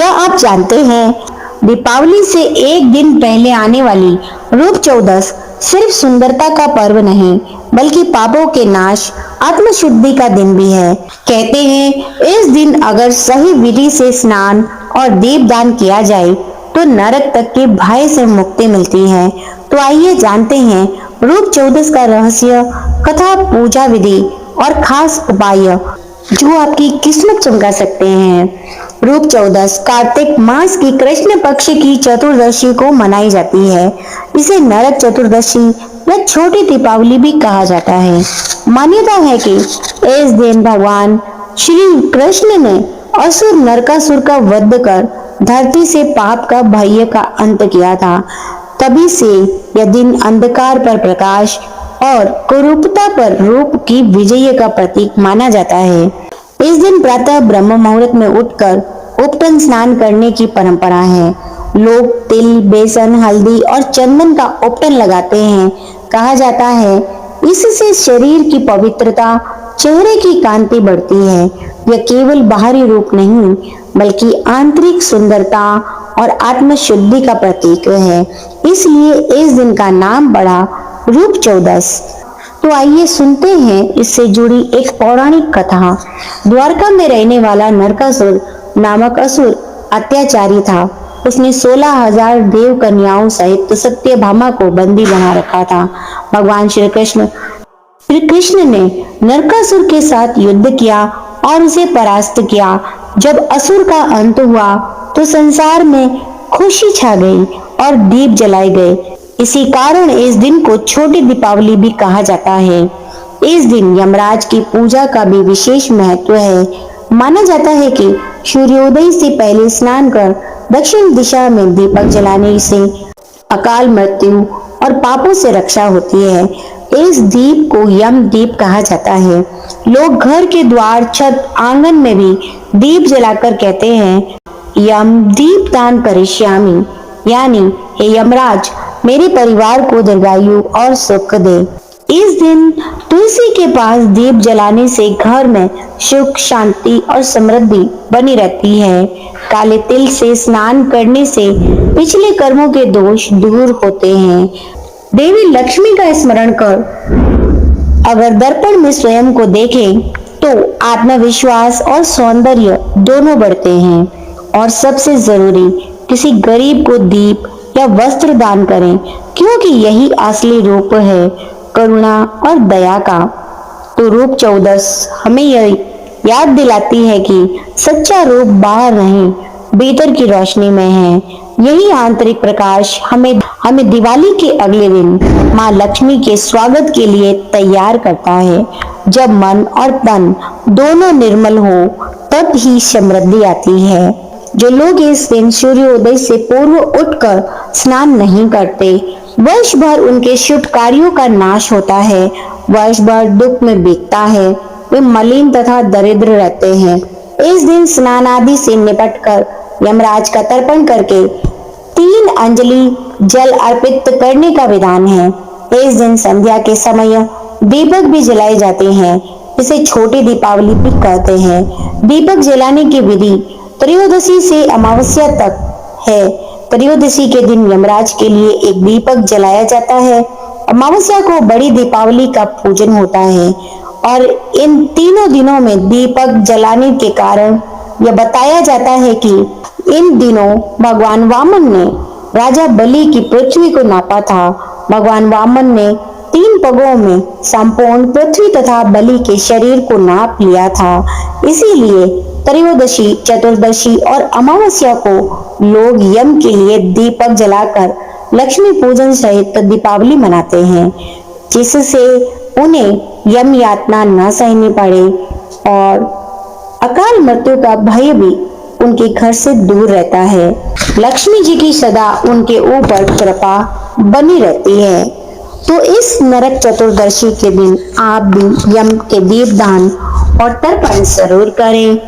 क्या आप जानते हैं दीपावली से एक दिन पहले आने वाली रूप चौदस सिर्फ सुंदरता का पर्व नहीं बल्कि पापों के नाश आत्मशुद्धि का दिन भी है। कहते हैं इस दिन अगर सही विधि से स्नान और दीपदान किया जाए तो नरक तक के भय से मुक्ति मिलती है। तो आइए जानते हैं रूप चौदस का रहस्य, कथा, पूजा विधि और खास उपाय जो आपकी किस्मत चमका सकते हैं। रूप चौदस कार्तिक मास की कृष्ण पक्ष की चतुर्दशी को मनाई जाती है। इसे नरक चतुर्दशी या छोटी दीपावली भी कहा जाता है। मान्यता है कि इस दिन भगवान श्री कृष्ण ने असुर नरकासुर का वध कर धरती से पाप का भय का अंत किया था। तभी से यह दिन अंधकार पर प्रकाश और कुरूपता पर रूप की विजय का प्रतीक माना जाता है। इस दिन प्रातः ब्रह्म मुहूर्त में उठकर उपटन स्नान करने की परंपरा है। लोग तिल, बेसन, हल्दी और चंदन का उपटन लगाते हैं। कहा जाता है इससे शरीर की पवित्रता, चेहरे की कांति बढ़ती है। यह केवल बाहरी रूप नहीं बल्कि आंतरिक सुंदरता और आत्मशुद्धि का प्रतीक है। इसलिए इस दिन का नाम पड़ा रूप चौदस। तो आइए सुनते हैं इससे जुड़ी एक पौराणिक कथा। द्वारका में रहने वाला नरकासुर नामक असुर अत्याचारी था। उसने 16,000 देव कन्याओं सहित सत्यभामा को बंदी बना रखा था। भगवान श्री कृष्ण ने नरकासुर के साथ युद्ध किया और उसे परास्त किया। जब असुर का अंत हुआ तो संसार में खुशी छा गई और दीप जलाए गए। इसी कारण इस दिन को छोटी दीपावली भी कहा जाता है। इस दिन यमराज की पूजा का भी विशेष महत्व है। माना जाता है कि सूर्योदय से पहले स्नान कर दक्षिण दिशा में दीपक जलाने से अकाल मृत्यु और पापों से रक्षा होती है। इस दीप को यम दीप कहा जाता है। लोग घर के द्वार, छत, आंगन में भी दीप जलाकर कहते हैं यम दीप दान करिष्यामि, यानी हे यमराज मेरे परिवार को दीर्घायु और सुख दे। इस दिन तुलसी के पास दीप जलाने से घर में सुख, शांति और समृद्धि बनी रहती है। काले तिल से स्नान करने से पिछले कर्मों के दोष दूर होते हैं। देवी लक्ष्मी का स्मरण कर अगर दर्पण में स्वयं को देखें तो आत्मविश्वास और सौंदर्य दोनों बढ़ते हैं। और सबसे जरूरी, किसी गरीब को दीप या वस्त्र दान करें, क्योंकि यही असली रूप है करुणा और दया का। तो रूप चौदस हमें यह याद दिलाती है कि सच्चा रूप बाहर नहीं भीतर की रोशनी में है। यही आंतरिक प्रकाश हमें दिवाली के अगले दिन माँ लक्ष्मी के स्वागत के लिए तैयार करता है। जब मन और तन दोनों निर्मल हो तब ही समृद्धि आती है। जो लोग इस दिन सूर्योदय से पूर्व उठकर स्नान नहीं करते, वर्ष भर उनके शुभ कार्यों का नाश होता है। वर्ष भर दुख में बीतता है। वे मलिन तथा दरिद्र रहते हैं। इस दिन स्नान आदि से निपटकर यमराज का तर्पण करके 3 अंजलि जल अर्पित करने का विधान है। इस दिन संध्या के समय दीपक भी जलाए जाते हैं। इसे छोटी दीपावली भी कहते हैं। दीपक जलाने की विधि त्रयोदशी से अमावस्या तक है। त्रयोदशी के दिन यमराज के लिए एक दीपक जलाया जाता है। अमावस्या को बड़ी दीपावली का पूजन होता है और इन तीनों दिनों में दीपक जलाने के कारण यह बताया जाता है कि इन दिनों भगवान वामन ने राजा बलि की पृथ्वी को नापा था। भगवान वामन ने 3 पगों में संपूर्ण पृथ्वी तथा बलि के शरीर को नाप लिया था। इसीलिए त्रयोदशी, चतुर्दशी और अमावस्या को लोग यम के लिए दीपक जलाकर लक्ष्मी पूजन सहित दीपावली मनाते हैं, जिससे उन्हें यम यातना न सहनी पड़े और अकाल मृत्यु का भय भी उनके घर से दूर रहता है। लक्ष्मी जी की सदा उनके ऊपर कृपा बनी रहती है। तो इस नरक चतुर्दशी के दिन आप भी यम के दीपदान और तर्पण जरूर करें।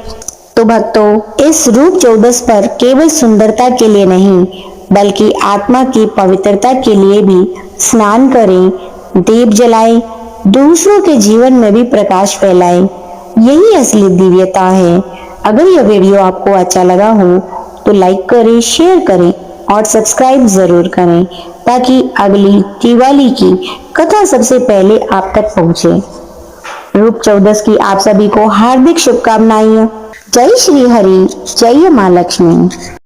तो भक्तों, इस रूप चौदस पर केवल सुंदरता के लिए नहीं बल्कि आत्मा की पवित्रता के लिए भी स्नान करें, दीप जलाएं, दूसरों के जीवन में भी प्रकाश फैलाएं। यही असली दिव्यता है। अगर यह वीडियो आपको अच्छा लगा हो तो लाइक करें, शेयर करें और सब्सक्राइब जरूर करें ताकि अगली दिवाली की कथा सबसे पहले आप तक पहुंचे। रूप चौदस की आप सभी को हार्दिक शुभकामनाएं। जय श्री हरि, जय मां लक्ष्मी।